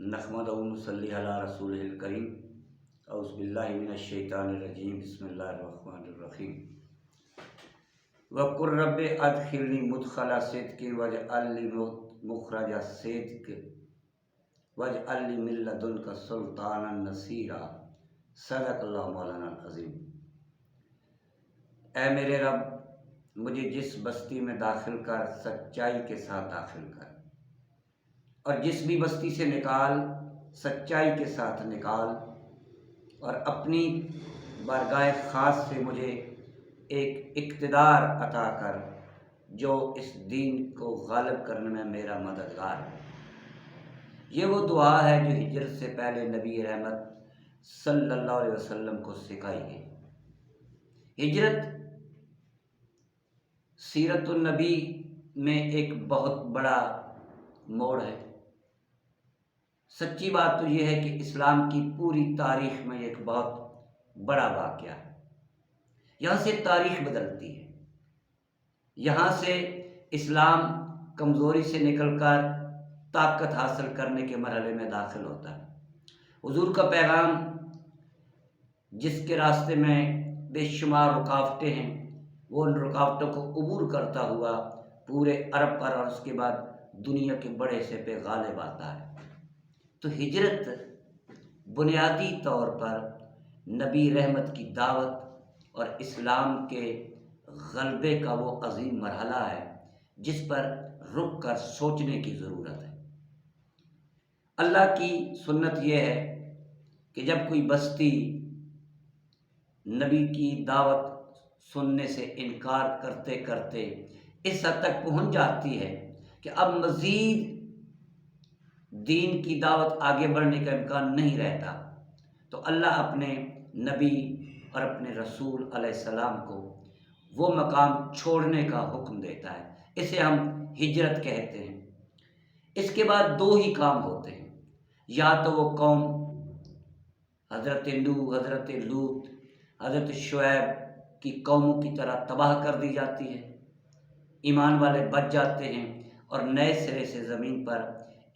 نحمدہ و نصلی علی رسولہ الکریم اعوذ باللہ من الشیطان الرجیم بسم اللہ الرحمن الرحیم وقل رب ادخلنی مدخل صدق واجعل لی مخرج صدق واجعل لی من لدنک سلطانا نصیرا صدق اللہ مولانا العظیم۔ اے میرے رب، مجھے جس بستی میں داخل کر سچائی کے ساتھ داخل کر، اور جس بھی بستی سے نکال سچائی کے ساتھ نکال، اور اپنی بارگاہ خاص سے مجھے ایک اقتدار عطا کر جو اس دین کو غالب کرنے میں میرا مددگار ہے۔ یہ وہ دعا ہے جو ہجرت سے پہلے نبی رحمت صلی اللہ علیہ وسلم کو سکھائی گئی۔ ہجرت سیرت النبی میں ایک بہت بڑا موڑ ہے۔ سچی بات تو یہ ہے کہ اسلام کی پوری تاریخ میں ایک بہت بڑا واقعہ ہے۔ یہاں سے تاریخ بدلتی ہے، یہاں سے اسلام کمزوری سے نکل کر طاقت حاصل کرنے کے مرحلے میں داخل ہوتا ہے۔ حضور کا پیغام جس کے راستے میں بے شمار رکاوٹیں ہیں، وہ ان رکاوٹوں کو عبور کرتا ہوا پورے عرب پر اور اس کے بعد دنیا کے بڑے حصے پہ غالب آتا ہے۔ تو ہجرت بنیادی طور پر نبی رحمت کی دعوت اور اسلام کے غلبے کا وہ عظیم مرحلہ ہے جس پر رک کر سوچنے کی ضرورت ہے۔ اللہ کی سنت یہ ہے کہ جب کوئی بستی نبی کی دعوت سننے سے انکار کرتے کرتے اس حد تک پہنچ جاتی ہے کہ اب مزید دین کی دعوت آگے بڑھنے کا امکان نہیں رہتا، تو اللہ اپنے نبی اور اپنے رسول علیہ السلام کو وہ مقام چھوڑنے کا حکم دیتا ہے۔ اسے ہم ہجرت کہتے ہیں۔ اس کے بعد دو ہی کام ہوتے ہیں، یا تو وہ قوم حضرت نوح، حضرت لوط، حضرت شعیب کی قوموں کی طرح تباہ کر دی جاتی ہے، ایمان والے بچ جاتے ہیں اور نئے سرے سے زمین پر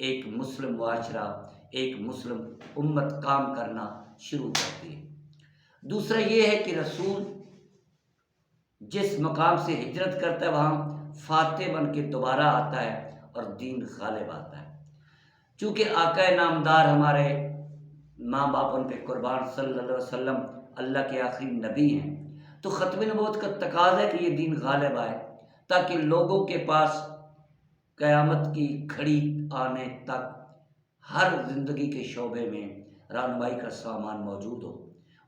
ایک مسلم معاشرہ، ایک مسلم امت کام کرنا شروع کرتی ہے۔ دوسرا یہ ہے کہ رسول جس مقام سے ہجرت کرتا ہے وہاں فاتح بن کے دوبارہ آتا ہے اور دین غالب آتا ہے۔ چونکہ آقا نامدار ہمارے ماں باپ ان پہ قربان صلی اللہ علیہ وسلم اللہ کے آخری نبی ہیں، تو ختم نبوت کا تقاضا ہے کہ یہ دین غالب آئے تاکہ لوگوں کے پاس قیامت کی گھڑی آنے تک ہر زندگی کے شعبے میں رہنمائی کا سامان موجود ہو،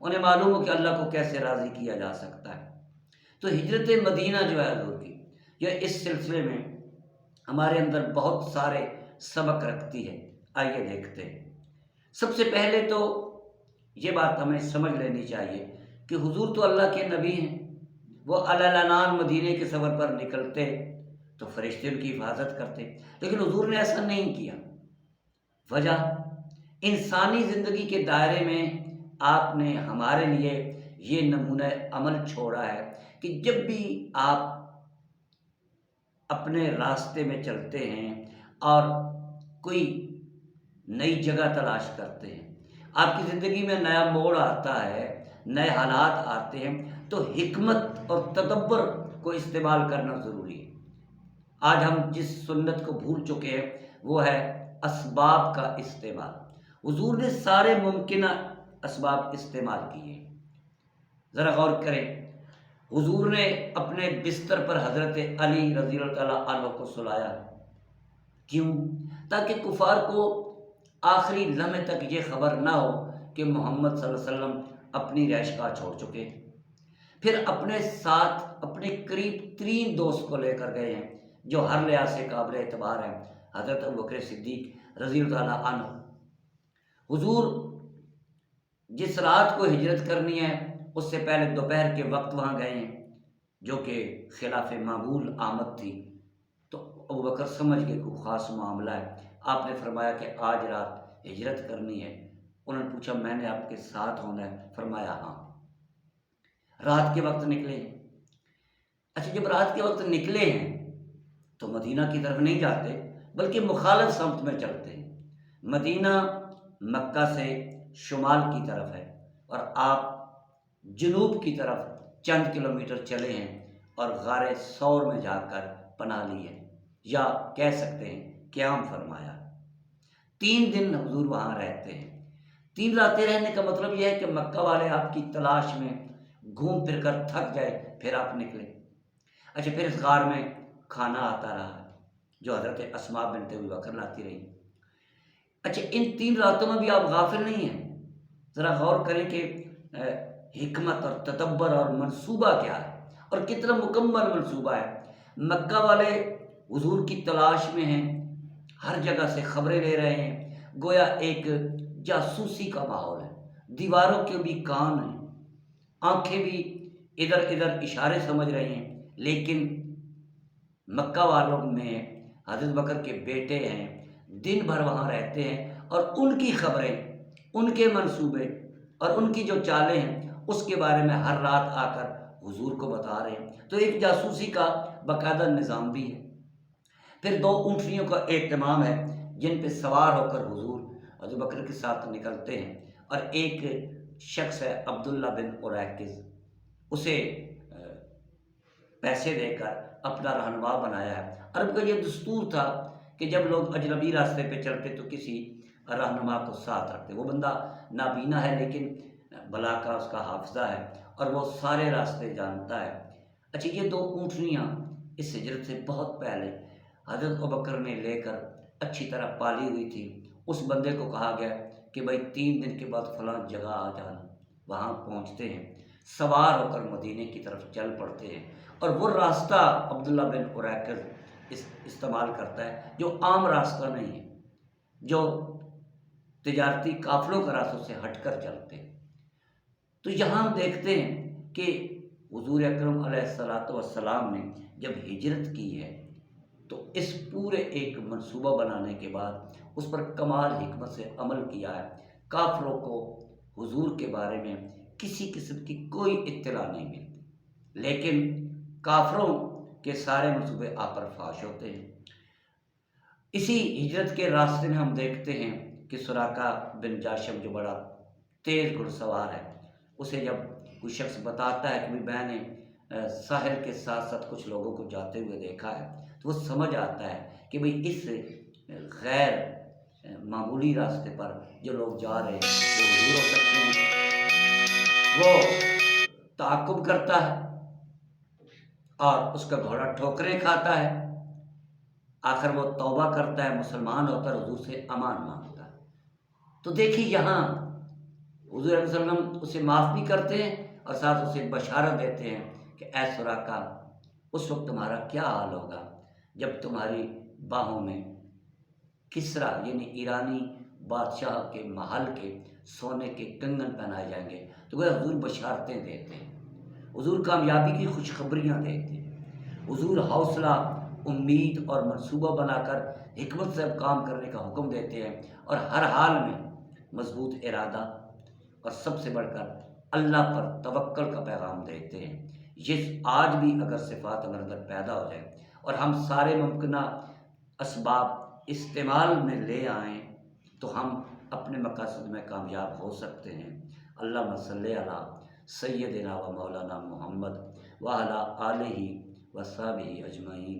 انہیں معلوم ہو کہ اللہ کو کیسے راضی کیا جا سکتا ہے۔ تو ہجرت مدینہ جو ہے حضور کی، یہ اس سلسلے میں ہمارے اندر بہت سارے سبق رکھتی ہے۔ آئیے دیکھتے ہیں۔ سب سے پہلے تو یہ بات ہمیں سمجھ لینی چاہیے کہ حضور تو اللہ کے نبی ہیں، وہ علنان مدینے کے سفر پر نکلتے تو فرشتے ان کی حفاظت کرتے، لیکن حضور نے ایسا نہیں کیا۔ وجہ انسانی زندگی کے دائرے میں آپ نے ہمارے لیے یہ نمونہ عمل چھوڑا ہے کہ جب بھی آپ اپنے راستے میں چلتے ہیں اور کوئی نئی جگہ تلاش کرتے ہیں، آپ کی زندگی میں نیا موڑ آتا ہے، نئے حالات آتے ہیں، تو حکمت اور تدبر کو استعمال کرنا ضروری ہے۔ آج ہم جس سنت کو بھول چکے ہیں وہ ہے اسباب کا استعمال۔ حضور نے سارے ممکنہ اسباب استعمال کیے۔ ذرا غور کریں، حضور نے اپنے بستر پر حضرت علی رضی اللہ تعالیٰ عنہ کو سلایا۔ کیوں؟ تاکہ کفار کو آخری لمحے تک یہ خبر نہ ہو کہ محمد صلی اللہ علیہ وسلم اپنی رہائش گاہ چھوڑ چکے۔ پھر اپنے ساتھ اپنے قریب ترین دوست کو لے کر گئے ہیں جو ہر لحاظ سے قابل اعتبار ہیں، حضرت ابوبکر صدیق رضی اللہ تعالیٰ عنہ۔ حضور جس رات کو ہجرت کرنی ہے اس سے پہلے دوپہر کے وقت وہاں گئے ہیں، جو کہ خلاف معمول آمد تھی، تو ابوبکر سمجھ گئے کوئی خاص معاملہ ہے۔ آپ نے فرمایا کہ آج رات ہجرت کرنی ہے۔ انہوں نے پوچھا میں نے آپ کے ساتھ ہونا ہے؟ فرمایا ہاں۔ رات کے وقت نکلے ہیں۔ اچھا، جب رات کے وقت نکلے ہیں تو مدینہ کی طرف نہیں جاتے بلکہ مخالف سمت میں چلتے ہیں۔ مدینہ مکہ سے شمال کی طرف ہے اور آپ جنوب کی طرف چند کلومیٹر چلے ہیں اور غار ثور میں جا کر پناہ لی ہے، یا کہہ سکتے ہیں قیام فرمایا۔ 3 دن حضور وہاں رہتے ہیں۔ 3 راتیں رہنے کا مطلب یہ ہے کہ مکہ والے آپ کی تلاش میں گھوم پھر کر تھک جائے، پھر آپ نکلے۔ اچھا، پھر اس غار میں کھانا آتا رہا جو حضرت اسماء بنت ابی بکر لاتی رہی۔ اچھا، ان 3 راتوں میں بھی آپ غافل نہیں ہیں، ذرا غور کریں کہ حکمت اور تدبر اور منصوبہ کیا ہے اور کتنا مکمل منصوبہ ہے۔ مکہ والے حضور کی تلاش میں ہیں، ہر جگہ سے خبریں لے رہے ہیں، گویا ایک جاسوسی کا ماحول ہے، دیواروں کے بھی کان ہیں، آنکھیں بھی ادھر ادھر اشارے سمجھ رہی ہیں، لیکن مکہ والوں میں حضرت بکر کے بیٹے ہیں، دن بھر وہاں رہتے ہیں اور ان کی خبریں، ان کے منصوبے اور ان کی جو چالیں ہیں اس کے بارے میں ہر رات آ کر حضور کو بتا رہے ہیں۔ تو ایک جاسوسی کا باقاعدہ نظام بھی ہے۔ پھر 2 اونٹنیوں کا اہتمام ہے جن پہ سوار ہو کر حضور حضرت بکر کے ساتھ نکلتے ہیں، اور ایک شخص ہے عبداللہ بن اریکز، اسے پیسے دے کر اپنا رہنما بنایا ہے۔ عرب کا یہ دستور تھا کہ جب لوگ اجنبی راستے پہ چلتے تو کسی رہنما کو ساتھ رکھتے۔ وہ بندہ نابینا ہے لیکن بلا کا اس کا حافظہ ہے اور وہ سارے راستے جانتا ہے۔ اچھا، یہ 2 اونٹنیاں اس ہجرت سے بہت پہلے حضرت ابوبکر نے لے کر اچھی طرح پالی ہوئی تھی۔ اس بندے کو کہا گیا کہ بھائی 3 دن کے بعد فلاں جگہ آ جانا، وہاں پہنچتے ہیں، سوار ہو کر مدینے کی طرف چل پڑتے ہیں، اور وہ راستہ عبداللہ بن اریکز استعمال کرتا ہے جو عام راستہ نہیں ہے، جو تجارتی قافلوں کے راستوں سے ہٹ کر چلتے ہیں۔ تو یہاں ہم دیکھتے ہیں کہ حضور اکرم علیہ الصلاۃ والسلام نے جب ہجرت کی ہے تو اس پورے ایک منصوبہ بنانے کے بعد اس پر کمال حکمت سے عمل کیا ہے۔ کافروں کو حضور کے بارے میں کسی قسم کی کوئی اطلاع نہیں ملتی، لیکن کافروں کے سارے منصوبے آپ پر فاش ہوتے ہیں۔ اسی ہجرت کے راستے میں ہم دیکھتے ہیں کہ سراقہ بن جاشم جو بڑا تیز گھڑ سوار ہے، اسے جب کوئی شخص بتاتا ہے کہ میں نے ساحل کے ساتھ ساتھ کچھ لوگوں کو جاتے ہوئے دیکھا ہے، تو وہ سمجھ آتا ہے کہ بھئی اس غیر معمولی راستے پر جو لوگ جا رہے ہیں وہ حضور ہو سکتے ہیں۔ وہ تعاقب کرتا ہے اور اس کا گھوڑا ٹھوکریں کھاتا ہے، آخر وہ توبہ کرتا ہے، مسلمان ہوتا ہے، حضور سے امان مانگتا ہے۔ تو دیکھیے یہاں حضور علیہ وسلم اسے معاف بھی کرتے ہیں اور ساتھ اسے بشارت دیتے ہیں کہ اے سراقہ، اس وقت تمہارا کیا حال ہوگا جب تمہاری باہوں میں کسرا یعنی ایرانی بادشاہ کے محل کے سونے کے کنگن پہنائے جائیں گے۔ تو وہ حضور بشارتیں دیتے ہیں، حضور کامیابی کی خوشخبریاں دیتے ہیں، حضور حوصلہ، امید اور منصوبہ بنا کر حکمت سے کام کرنے کا حکم دیتے ہیں، اور ہر حال میں مضبوط ارادہ اور سب سے بڑھ کر اللہ پر توکل کا پیغام دیتے ہیں۔ یہ آج بھی اگر صفات ہمارے اندر پیدا ہو جائے اور ہم سارے ممکنہ اسباب استعمال میں لے آئیں تو ہم اپنے مقاصد میں کامیاب ہو سکتے ہیں۔ اللہم صلی علی سیدنا و مولانا محمد وعلی آلہ و صحبہ اجمعین۔